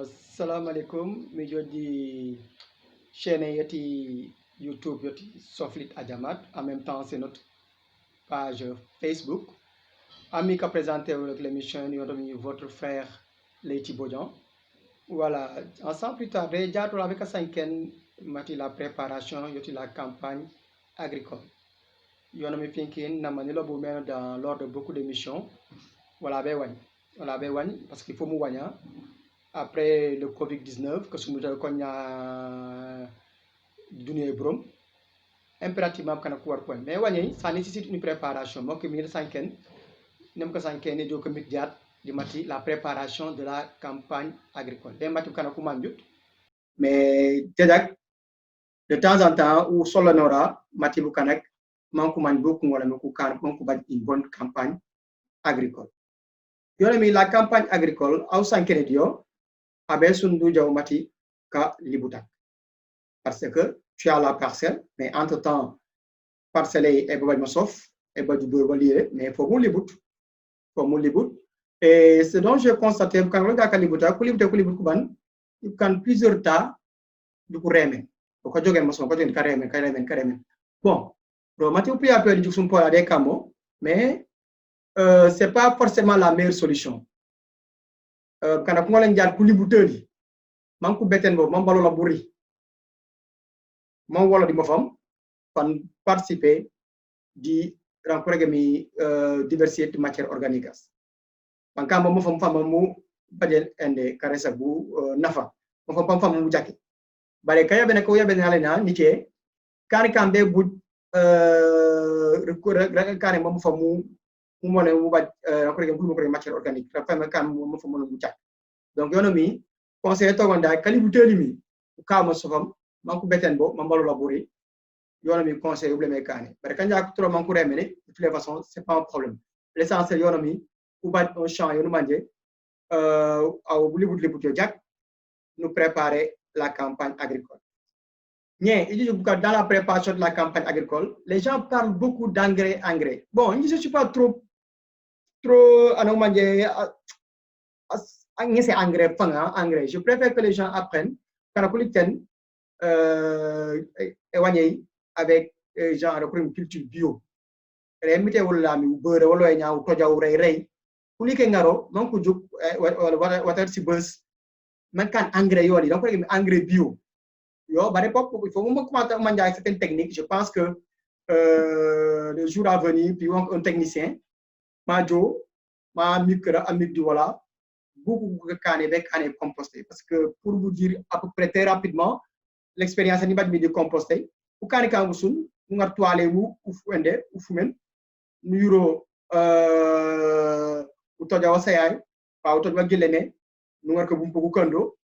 Assalamu alaikum mi jodi chaîne yeti YouTube yeti Soflit Adjamat. En même temps c'est notre page Facebook. Ami qui a présenté l'émission votre frère Leyti Bodian. Voilà, ensemble plus tard, déjà avec Sanken mati la préparation yoti la campagne agricole. Yonomi Finkin na manilo boumeno dans lors de beaucoup d'émissions. Voilà ben parce qu'il faut mouwania. Après le Covid-19, que nous avons donné brom, impérativement qu'on a pouvoir point. Mais ouais, ça nécessite une préparation. Moi, que je sanken, nem que sanken et donc médiat de mati la préparation de la campagne agricole. Des mati qu'on a commandé. Mais de temps en temps, ou sur le nora, mati bukanek, man commande beaucoup ou une bonne campagne agricole. La campagne agricole, au sanken dio. Abe sundu mati ka libutak. Parce que tu as la parcelle, mais entre-temps, parcelle est sauf, et mais il faut mon libut. Et ce dont j'ai constaté, quand on regarde libutak, il y a plusieurs tas de remen. Bon, mati ou puis après, il y a des camo, mais c'est pas forcément la meilleure solution. Quand on regarde libuteur, man ku beten bo man balo la buri man wala di mofam fan participer di rencontrer mi diversité de matière organique man kam mo fam fam mu badel ende karesa bu nafa mo fam fam mu jakki bare kaya bene ko yabe halena nité kan kan be bu kan mo fam mu mo ne mu bad rencontrer bu mo matière organique fam kan mo fam mu jakki donc yonomi conseil to gonda kalibuteli mi ka mo sofam manku beten bo mambalo labori yonomi conseil oublé kané bare kanja ko trop manku remene de toutes les façons c'est pas un problème l'essentiel yonomi ou bat un champ yono manje au libut jak nous préparer la campagne agricole. Dans la préparation de la campagne agricole, les gens parlent beaucoup d'engrais. Bon, je ne suis pas trop c'est engrais. Je préfère que les gens apprennent avec genre une culture bio. Remite wala mi beure wala ñaaw tojaw ray kuli ke ngaro man ko juk water si bus man kan engrais yoli donc engrais bio yo bare pop il faut mo commenter man jaay certaines techniques. Je pense que le jour à venir puis un technicien ma micro amic du voilà beaucoup de canne composté parce que pour vous dire à peu près très rapidement l'expérience ni bad mi de composté ou canne kan sun ngar toile wu ufende ufumen nuro utoja wasayay pa utoja gelene ngar ko bum ko kando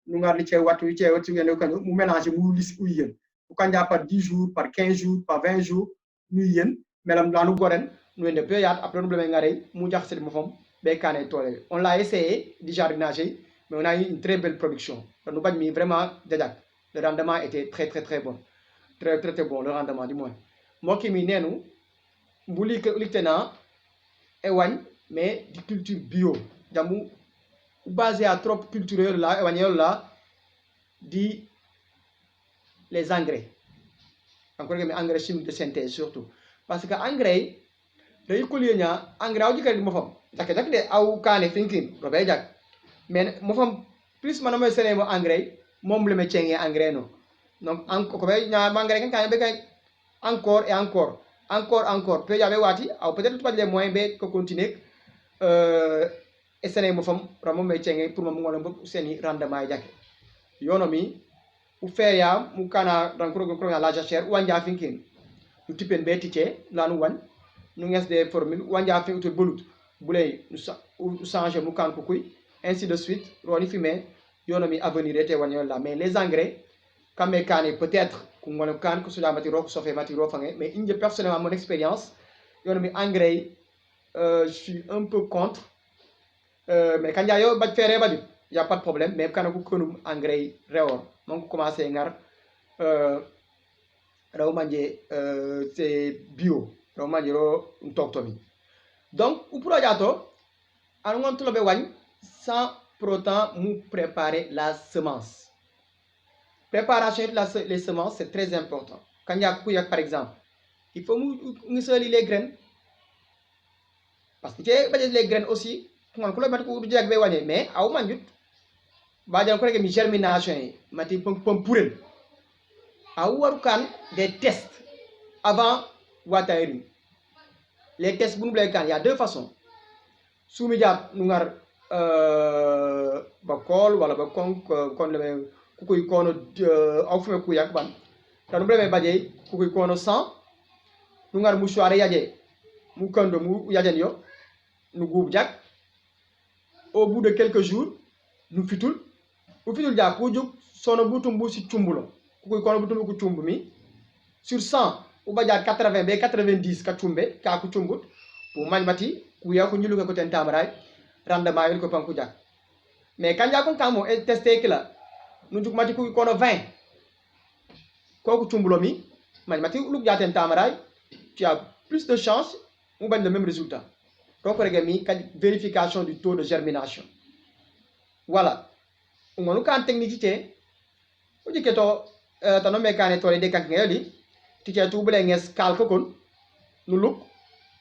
ngar li ci watu yene kando mu mélanger mu lis uyen bu kanja par 10 jours par 15 jours par 20 jours ñu yen melam lanu goren ñu ende peu yat après problème ngare mu jax ci mo fam be kané tolé on l'a essayé du jardinage mais on a eu une très belle production nous bañ mi vraiment dajak le rendement était très bon très bon le rendement du moins mo ki mi nénu bu lieutenant et wagne mais di culture bio jamu basé à trop culturel là et wagne là di les engrais encore que engrais chimique de synthèse surtout parce que engrais day collier nya engrais aw jikari mo fam jak de aw kané thinking do bay jak mais mo fam plus man may séné mo engrais mom le me tiengé engrais no donc ko bay nya engrais kan be kay encore et encore peut y avoir wati ou peut-être pas les moyens be ko continuer essayer mo fam ramo me tiengé pour mo ngolom seni rendement jak yonomi ou faire ya mu kana dan ko la jachère wanja thinking tu tipen be tité lanu wan nous avons des formules wanja fait autre bolut boulay nous changer mu kan ko kuy ainsi de suite roni fumé yonomi avenir était wagnon là mais les engrais comme kané peut-être ko ngone kan ko suda mati rok sofé mati ro fangé mais indi personnellement mon expérience yonomi engrais je suis un peu contre mais quand yo ba féré ba y a pas de problème mais quand ko konum engrais réor donc commencer ngar raw manje c'est bio raw manje ro tok tomi donc pour ajato anu ngon tulo be wagne sans pour autant nous préparer la semence. Préparation de les semences, c'est très important. Quand il y a couillac, par exemple, il faut nous solir les graines. Parce que les graines aussi, on peut mettre du diag be wagne mais aw manjut ba jang ko rek mi germination yi mati pom pourel aw waru kan des tests avant watering. Les tests bu nu kan, il y a deux façons. Soumi diap nu ngar ba kol wala ba kon le kukuy kono aw fume kuyak ban tanu bleme baje kukuy kono 100 nu ngar mouchoir yaje mu kando mu yajen yo nu goub jak au bout de quelques jours nu fitul u fitul ja ko juk sono butum bu si tumbulo kukuy kono butum ko tumbu mi sur 100 ou baja 80 be 90 ka tumbe ka ko tumbut pour manmati ku ya ko nyulu ko ten tamaray rendement yel ko panku jak mais kanja ko kamo e testé kila nu juk mati ku kono 20 koku tumbulo mi manmati lu jaten tamaray tu as plus de chance on gagne le même résultat. Donc regami vérification du taux de germination. Voilà. On a une technique on dit que tu mécanique to de kan ngeli ti ke tu bele nges kal ko kon nu luk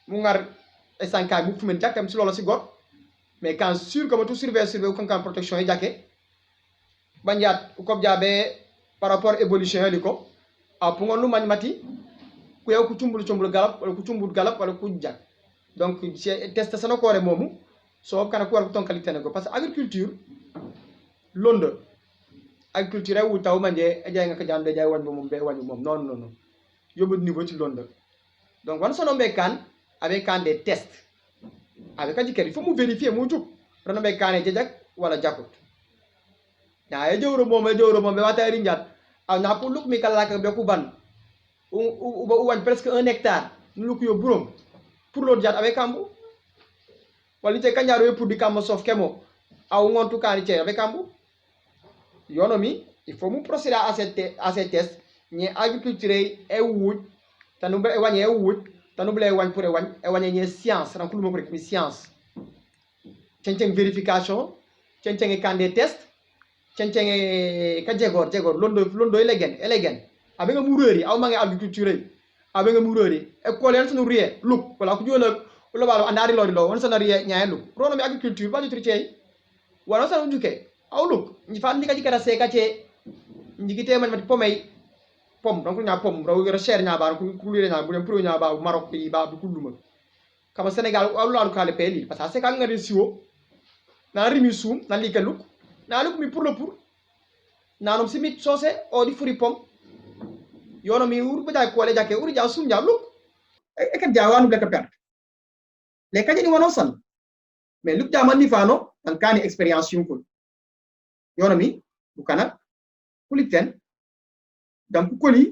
mu ngar esanka bu fumen jakam ci lolo ci got mais quand sûr que tu surveiller kan protection yi jaké banjat ko jabe par rapport évolution liko a pour ngonu mati ku yow ku tumbul galap wala ku tumbul galap wala ku jak donc c'est test sana ko re momu so kana ko war ko tonkali tenego parce que agriculture londe agriculture wu taw manje e jay nga ka jande jay wañ mom be wañu mom non yobu niveau ci londe donc wan sono be kan avec kan des tests avec ka jikeri faut mu vérifier mu juk rona be kané jajak wala jakut ya e jowro mom be wata ri njat aw na pour luk mi kala ka be ku ban ou wañ presque 1 hectare nu luk yo burom pour l'autre jat avec kambu wala te kanyaro pour di kam sof kemo aw ngontu kan ci avec kambu yonomi il faut mu procéder à ces tests ni agriculture e wuj tanu be wagne e wuj tanu ble wagne pour e wagne ni science ran kulu mo ko science cenceng vérification cenceng kan des tests cenceng ka jegor londo elegen abe nga mureri aw mangi agriculture abe nga mureri e ko len sunu rie luk wala ko jola lo balo andari lo won sana rie nyaay luk rono mi agriculture ba jutri cey wala sana juke aw luk ni fa ndi ka jikara se ka ce njigite man mati pomay pom donc nya pom raw recherche nya ba ko lire nya bu dem pro nya ba Maroc bi ba bu kuluma kama Sénégal alu alu kale peli parce que c'est quand ngari siwo na rimi sum na likeluk na luk mi pour le pour nanum simit sosé o di furi pom yono mi ur bada ko le jake ur ja sum ja luk e kan jawanu bleka perte le kadi ni wono san mais luk ja man ni fano tan kani expérience yum ko yono mi bu kana kuliten dam ku koli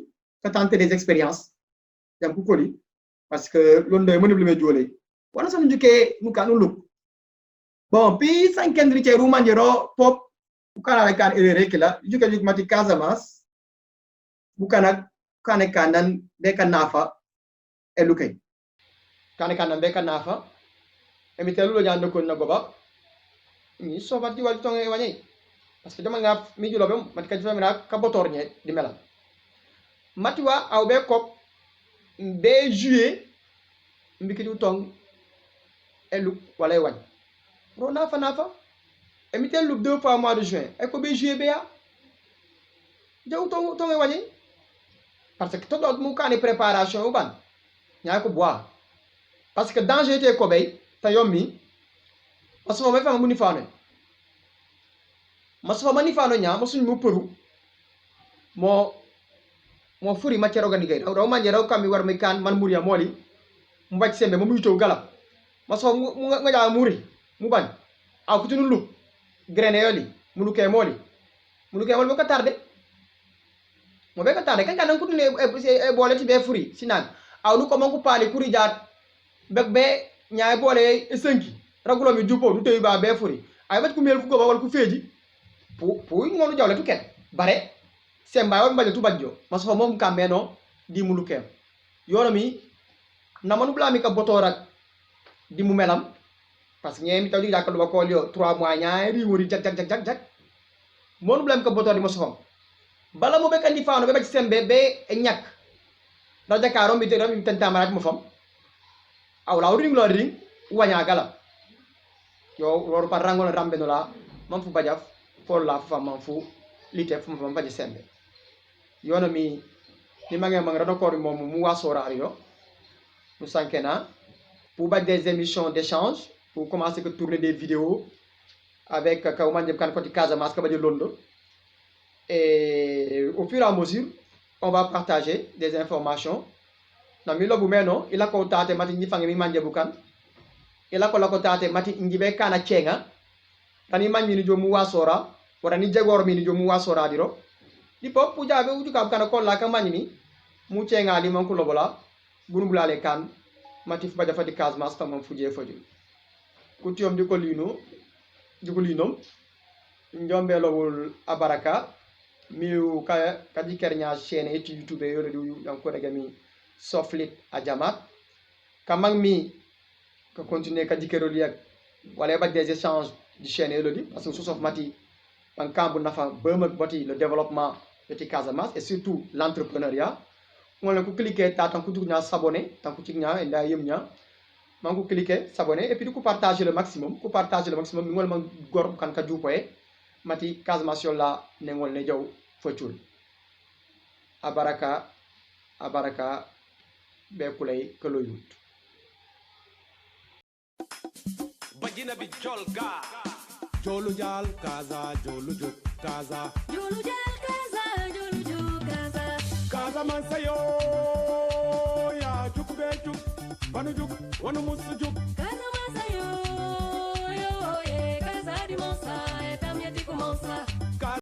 ka tenter des expériences dam ku koli parce que londo e monibli me jole wana san juke mu kanu luk bon puis sankendri ci rumandiro pop bu kana kan erere kila juke juk mati Casamance bu kana kane kanan be kanafa e lukay kane kanan be kanafa e mi telu lo jando ko na goba ni so fati wal tonge wani parce que dama nga mi julo bem mat ka famira ka botorñe di melam matiwa aw be kop be juillet mbiki du tong elu wala wañ ro nafa e mi telu 2 fois mois de juin e ko be juillet be ya jaw tong wañi parce que todo mu kani préparation u ban nya ko bois parce que danger te ko bay ta yommi parce que mo fa mu ni faane maso mani fano nya mo suñ mo peru mo furi matière organique raw man raw kam mi war mi kan man muria moli mbaj sembe mo muy to galap maso nga ja muri mu bañ aw ko tunu lu graine yoli munu ke moli mo ka tardé mo be ka tardé kan kan ko tunu e bolé ci be furi sinan aw lu ko man ko pali kuri jaat bek be nyaay bolé e senki ragulo mi jupo du tey ba be furi ay bat ku mel ku go wal ku feji pour ngonu jawle tu ken bare semba won baje tu badjo maso mom kameno di mulu kem yono mi namanu blami ka botorak di mu melam parce que ñemi tawdi jakka do ko lio 3 mois ñaari wori jak monu blam ko botori mo sofam bala mo be kandi faano be ba ci sembe be ñak da jakaro mi de mi tanta marat mo fam aw la ring lo ring waña gala yo wor par rango rambe no la man fu bajaf for la fa man fu lite fu mo baji sembe yono mi ni mange mang rado ko mom mu wasorario nous sankena pour battre des émissions d'échange pour commencer à tourner des vidéos avec Kauman Djebkan Koti Casamance Kabadji Londo. Et au fur et à mesure, on va partager des informations. Dans Milo Boumeno, il a contacté Mati Nifang et Mimanje Boukan. Il a contacté Mati Njibe Kana Chenga. Tani man mini jomu wasora, wala ni jagor mini jomu wasora diro. Di pop puja be uju kam kana kon la kamani ni mu chenga li man ko lobola bunumbula le kan Mati Fubaja Fati Casamance tamam fuje foju. Kutiom di ko lino jugulinom njombe lowul abaraka miu kadi kernya chaîne et youtube yole du yanko regami Soflit Adjamat kamang mi ko continuer kadi keroli ak wala ba des échanges di chaîne yole parce que sosof mati en camp nafa beum boti le développement de Casamance et surtout l'entrepreneuriat on la ko cliquer ta tan ko dugna s'abonner tan ko tigna nda yemnya mangu cliquer s'abonner et puis du coup partager le maximum ngol man gor kan ka jupoé mati Casamance la ne ngol ne jaw focul abaraka be kulay ke lo yut bajina bi jolga jolu jal kaza jolu juk kaza jolu jal kaza jolu juk kaza Casamance yo ya juk be juk banu juk wonu musu juk Casamance yo ye kaza di monsa et tam yati commença